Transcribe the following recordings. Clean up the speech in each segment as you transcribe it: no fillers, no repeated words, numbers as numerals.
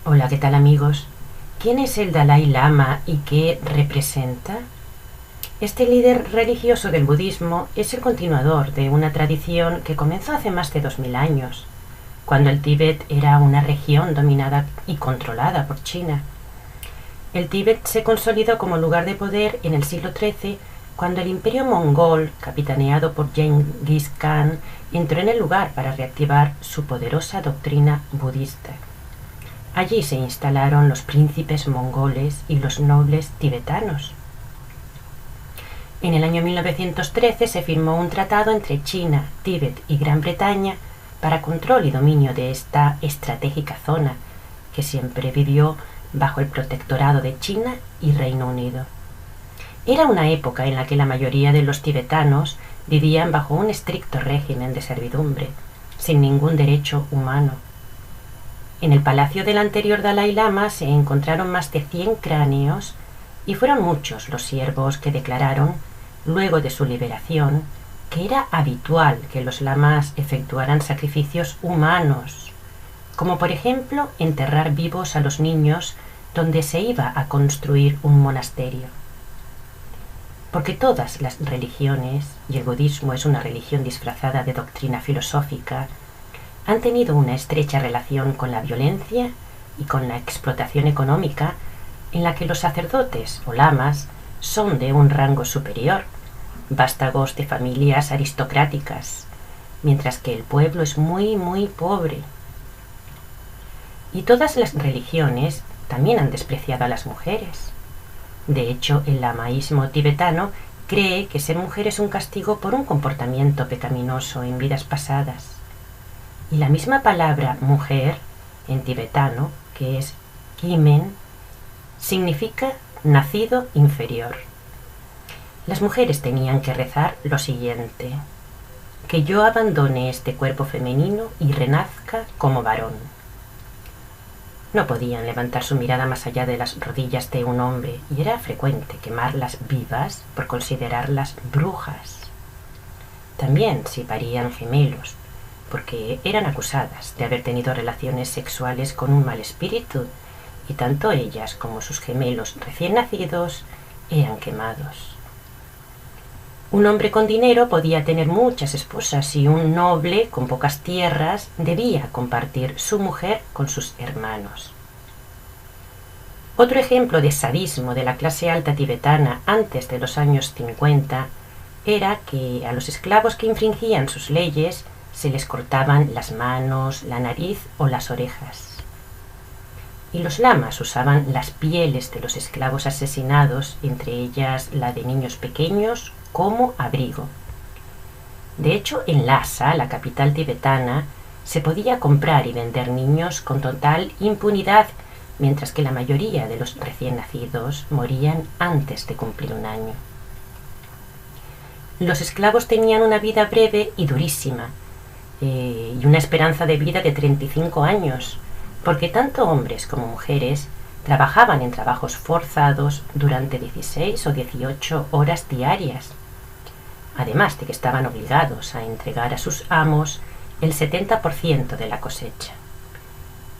Hola, ¿qué tal amigos? ¿Quién es el Dalai Lama y qué representa? Este líder religioso del budismo es el continuador de una tradición que comenzó hace más de 2000 años, cuando el Tíbet era una región dominada y controlada por China. El Tíbet se consolidó como lugar de poder en el siglo XIII, cuando el imperio mongol, capitaneado por Genghis Khan, entró en el lugar para reactivar su poderosa doctrina budista. Allí se instalaron los príncipes mongoles y los nobles tibetanos. En el año 1913 se firmó un tratado entre China, Tíbet y Gran Bretaña para control y dominio de esta estratégica zona, que siempre vivió bajo el protectorado de China y Reino Unido. Era una época en la que la mayoría de los tibetanos vivían bajo un estricto régimen de servidumbre, sin ningún derecho humano. En el palacio del anterior Dalai Lama se encontraron más de 100 cráneos y fueron muchos los siervos que declararon, luego de su liberación, que era habitual que los lamas efectuaran sacrificios humanos, como por ejemplo enterrar vivos a los niños donde se iba a construir un monasterio. Porque todas las religiones, y el budismo es una religión disfrazada de doctrina filosófica, han tenido una estrecha relación con la violencia y con la explotación económica, en la que los sacerdotes o lamas son de un rango superior, vástagos de familias aristocráticas, mientras que el pueblo es muy pobre. Y todas las religiones también han despreciado a las mujeres. De hecho, el lamaísmo tibetano cree que ser mujer es un castigo por un comportamiento pecaminoso en vidas pasadas. Y la misma palabra mujer en tibetano, que es kimen, significa nacido inferior. Las mujeres tenían que rezar lo siguiente: que yo abandone este cuerpo femenino y renazca como varón. No podían levantar su mirada más allá de las rodillas de un hombre y era frecuente quemarlas vivas por considerarlas brujas. También si parían gemelos, porque eran acusadas de haber tenido relaciones sexuales con un mal espíritu, y tanto ellas como sus gemelos recién nacidos eran quemados. Un hombre con dinero podía tener muchas esposas y un noble con pocas tierras debía compartir su mujer con sus hermanos. Otro ejemplo de sadismo de la clase alta tibetana antes de los años 50 era que a los esclavos que infringían sus leyes se les cortaban las manos, la nariz o las orejas. Y los lamas usaban las pieles de los esclavos asesinados, entre ellas la de niños pequeños, como abrigo. De hecho, en Lhasa, la capital tibetana, se podía comprar y vender niños con total impunidad, mientras que la mayoría de los recién nacidos morían antes de cumplir un año. Los esclavos tenían una vida breve y durísima, y una esperanza de vida de 35 años, porque tanto hombres como mujeres trabajaban en trabajos forzados durante 16 o 18 horas diarias, además de que estaban obligados a entregar a sus amos el 70% de la cosecha.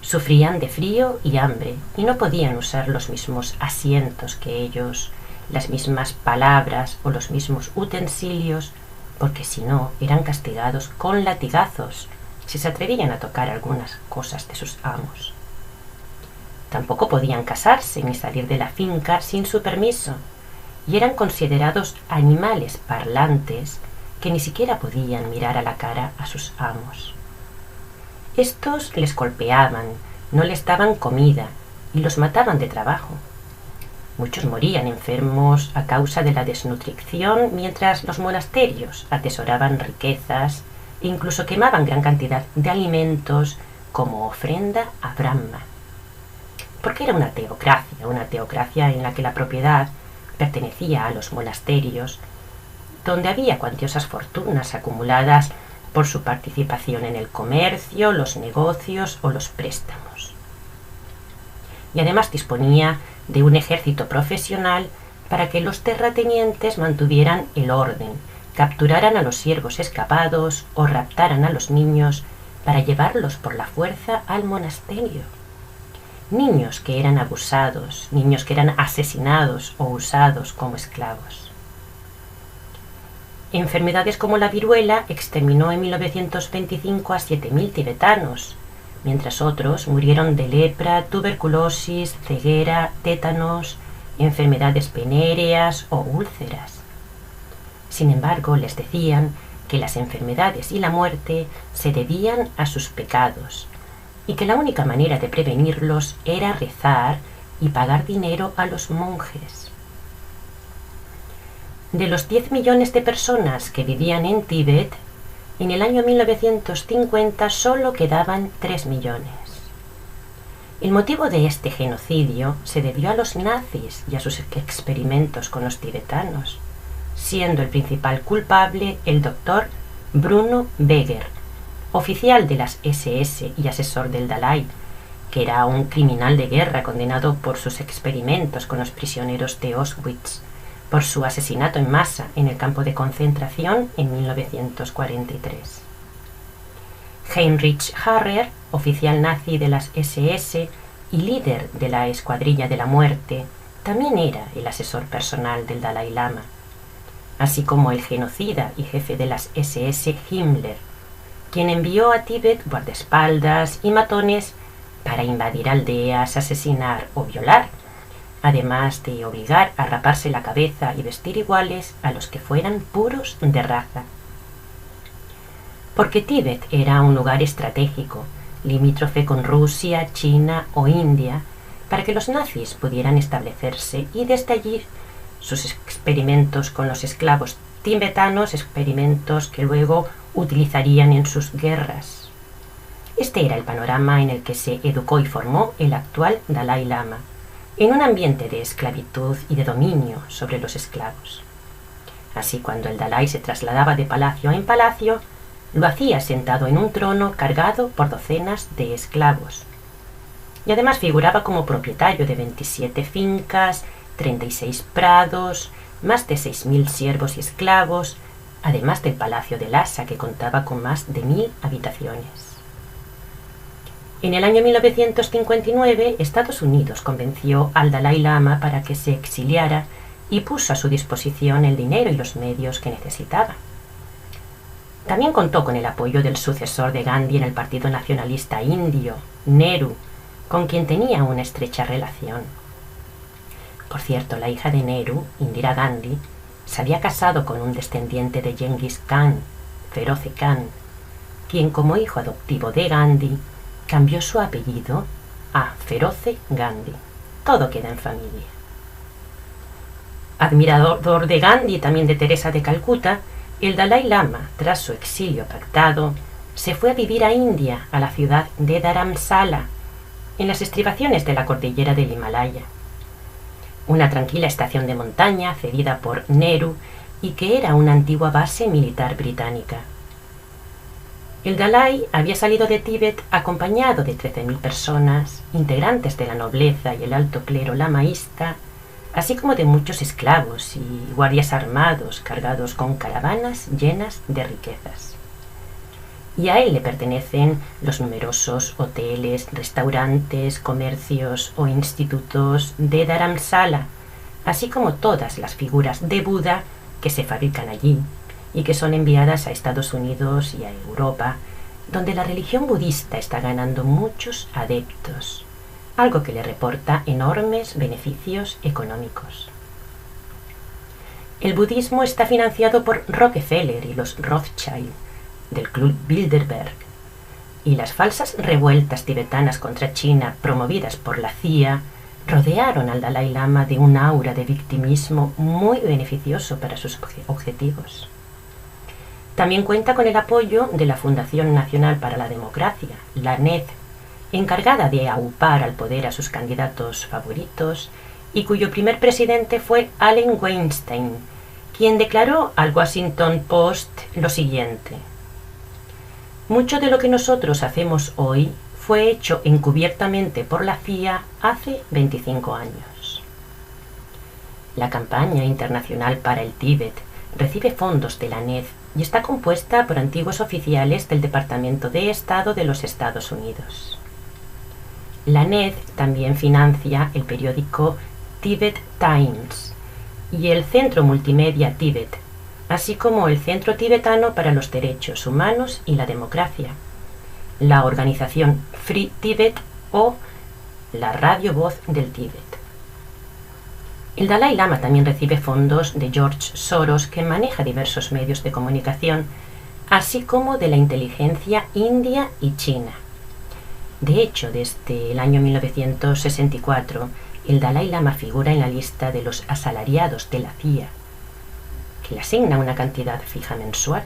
Sufrían de frío y hambre y no podían usar los mismos asientos que ellos, las mismas palabras o los mismos utensilios, porque si no eran castigados con latigazos si se atrevían a tocar algunas cosas de sus amos. Tampoco podían casarse ni salir de la finca sin su permiso, y eran considerados animales parlantes que ni siquiera podían mirar a la cara a sus amos. Estos les golpeaban, no les daban comida y los mataban de trabajo. Muchos morían enfermos a causa de la desnutrición, mientras los monasterios atesoraban riquezas e incluso quemaban gran cantidad de alimentos como ofrenda a Brahma. Porque era una teocracia en la que la propiedad pertenecía a los monasterios, donde había cuantiosas fortunas acumuladas por su participación en el comercio, los negocios o los préstamos. Y además disponía de un ejército profesional para que los terratenientes mantuvieran el orden, capturaran a los siervos escapados o raptaran a los niños para llevarlos por la fuerza al monasterio. niños que eran abusados, niños que eran asesinados o usados como esclavos. Enfermedades como la viruela exterminó en 1925 a 7.000 tibetanos, mientras otros murieron de lepra, tuberculosis, ceguera, tétanos, enfermedades venéreas o úlceras. Sin embargo, les decían que las enfermedades y la muerte se debían a sus pecados y que la única manera de prevenirlos era rezar y pagar dinero a los monjes. De los 10 millones de personas que vivían en Tíbet, en el año 1950 solo quedaban 3 millones. El motivo de este genocidio se debió a los nazis y a sus experimentos con los tibetanos, siendo el principal culpable el doctor Bruno Beger, oficial de las SS y asesor del Dalai, que era un criminal de guerra condenado por sus experimentos con los prisioneros de Auschwitz, por su asesinato en masa en el campo de concentración en 1943. Heinrich Harrer, oficial nazi de las SS y líder de la Escuadrilla de la Muerte, también era el asesor personal del Dalai Lama, así como el genocida y jefe de las SS Himmler, quien envió a Tíbet guardaespaldas y matones para invadir aldeas, asesinar o violar, además de obligar a raparse la cabeza y vestir iguales a los que fueran puros de raza. Porque Tíbet era un lugar estratégico, limítrofe con Rusia, China o India, para que los nazis pudieran establecerse y desde allí sus experimentos con los esclavos tibetanos, experimentos que luego utilizarían en sus guerras. Este era el panorama en el que se educó y formó el actual Dalai Lama, en un ambiente de esclavitud y de dominio sobre los esclavos. Así, cuando el Dalai se trasladaba de palacio en palacio, lo hacía sentado en un trono cargado por docenas de esclavos. Y además figuraba como propietario de 27 fincas, 36 prados, más de 6.000 siervos y esclavos, además del Palacio de Lhasa, que contaba con más de 1.000 habitaciones. En el año 1959, Estados Unidos convenció al Dalai Lama para que se exiliara y puso a su disposición el dinero y los medios que necesitaba. También contó con el apoyo del sucesor de Gandhi en el Partido Nacionalista Indio, Nehru, con quien tenía una estrecha relación. Por cierto, la hija de Nehru, Indira Gandhi, se había casado con un descendiente de Genghis Khan, Feroze Khan, quien como hijo adoptivo de Gandhi cambió su apellido a Feroze Gandhi. Todo queda en familia. Admirador de Gandhi y también de Teresa de Calcuta, el Dalai Lama, tras su exilio pactado, se fue a vivir a India, a la ciudad de Dharamsala, en las estribaciones de la cordillera del Himalaya. Una tranquila estación de montaña cedida por Nehru y que era una antigua base militar británica. El Dalai había salido de Tíbet acompañado de 13.000 personas, integrantes de la nobleza y el alto clero lamaísta, así como de muchos esclavos y guardias armados cargados con caravanas llenas de riquezas. Y a él le pertenecen los numerosos hoteles, restaurantes, comercios o institutos de Dharamsala, así como todas las figuras de Buda que se fabrican allí y que son enviadas a Estados Unidos y a Europa, donde la religión budista está ganando muchos adeptos, algo que le reporta enormes beneficios económicos. El budismo está financiado por Rockefeller y los Rothschild, del Club Bilderberg, y las falsas revueltas tibetanas contra China promovidas por la CIA rodearon al Dalai Lama de un aura de victimismo muy beneficioso para sus objetivos. También cuenta con el apoyo de la Fundación Nacional para la Democracia, la NED, encargada de aupar al poder a sus candidatos favoritos y cuyo primer presidente fue Allen Weinstein, quien declaró al Washington Post lo siguiente: mucho de lo que nosotros hacemos hoy fue hecho encubiertamente por la CIA hace 25 años. La campaña internacional para el Tíbet recibe fondos de la NED y está compuesta por antiguos oficiales del Departamento de Estado de los Estados Unidos. La NED también financia el periódico Tibet Times y el Centro Multimedia Tíbet, así como el Centro Tibetano para los Derechos Humanos y la Democracia, la organización Free Tibet o la Radio Voz del Tíbet. El Dalai Lama también recibe fondos de George Soros, que maneja diversos medios de comunicación, así como de la inteligencia india y china. De hecho, desde el año 1964, el Dalai Lama figura en la lista de los asalariados de la CIA, que le asigna una cantidad fija mensual.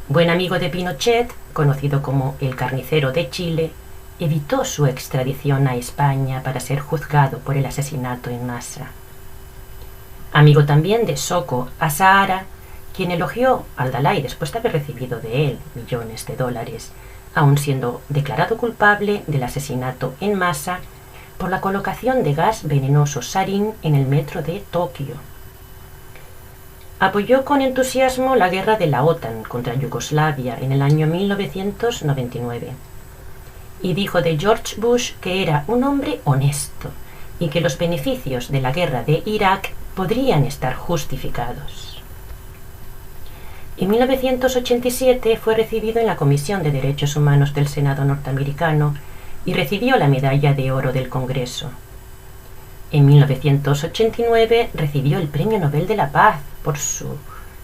Buen amigo de Pinochet, conocido como el Carnicero de Chile, evitó su extradición a España para ser juzgado por el asesinato en masa. Amigo también de Soko Asahara, quien elogió al Dalai después de haber recibido de él millones de dólares, aun siendo declarado culpable del asesinato en masa por la colocación de gas venenoso sarín en el metro de Tokio. Apoyó con entusiasmo la guerra de la OTAN contra Yugoslavia en el año 1999 y dijo de George Bush que era un hombre honesto y que los beneficios de la guerra de Irak podrían estar justificados. En 1987 fue recibido en la Comisión de Derechos Humanos del Senado norteamericano y recibió la Medalla de Oro del Congreso. En 1989 recibió el Premio Nobel de la Paz por su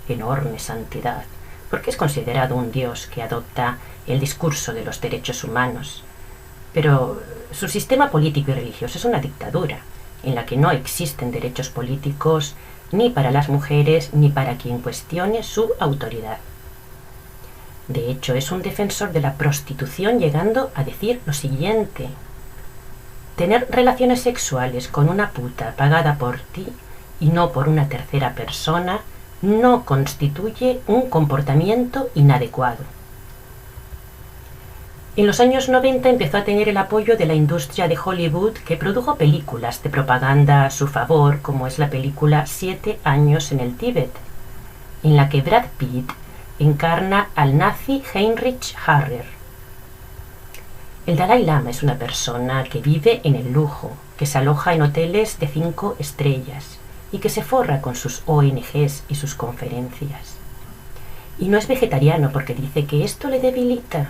enorme santidad, porque es considerado un dios que adopta el discurso de los derechos humanos. Pero su sistema político y religioso es una dictadura, en la que no existen derechos políticos ni para las mujeres ni para quien cuestione su autoridad. De hecho, es un defensor de la prostitución, llegando a decir lo siguiente: tener relaciones sexuales con una puta pagada por ti y no por una tercera persona no constituye un comportamiento inadecuado. En los años 90 empezó a tener el apoyo de la industria de Hollywood, que produjo películas de propaganda a su favor, como es la película 7 años en el Tíbet, en la que Brad Pitt encarna al nazi Heinrich Harrer. El Dalai Lama es una persona que vive en el lujo, que se aloja en hoteles de 5 estrellas y que se forra con sus ONGs y sus conferencias. Y no es vegetariano porque dice que esto le debilita.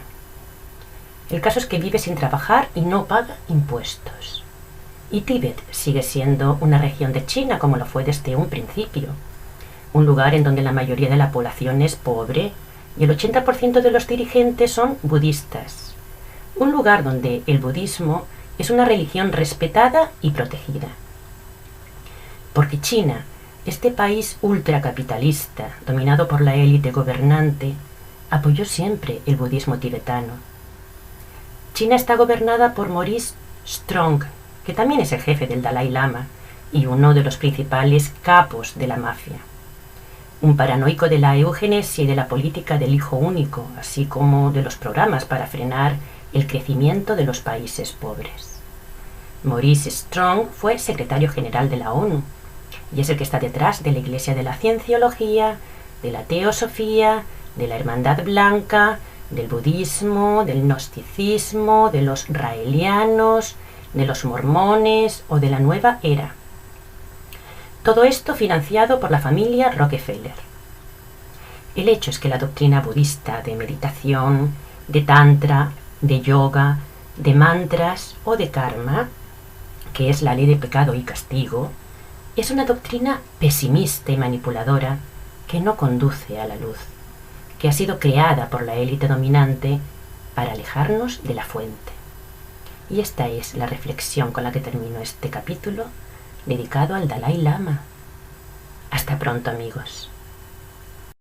El caso es que vive sin trabajar y no paga impuestos. Y Tíbet sigue siendo una región de China como lo fue desde un principio. Un lugar en donde la mayoría de la población es pobre y el 80% de los dirigentes son budistas. Un lugar donde el budismo es una religión respetada y protegida. Porque China, este país ultracapitalista dominado por la élite gobernante, apoyó siempre el budismo tibetano. China está gobernada por Maurice Strong, que también es el jefe del Dalai Lama y uno de los principales capos de la mafia. Un paranoico de la eugenesia y de la política del hijo único, así como de los programas para frenar el crecimiento de los países pobres. Maurice Strong fue secretario general de la ONU y es el que está detrás de la Iglesia de la Cienciología, de la Teosofía, de la Hermandad Blanca, del budismo, del gnosticismo, de los raelianos, de los mormones o de la Nueva Era. Todo esto financiado por la familia Rockefeller. El hecho es que la doctrina budista de meditación, de tantra, de yoga, de mantras o de karma, que es la ley de pecado y castigo, es una doctrina pesimista y manipuladora que no conduce a la luz, que ha sido creada por la élite dominante para alejarnos de la fuente. Y esta es la reflexión con la que termino este capítulo dedicado al Dalai Lama. Hasta pronto, amigos.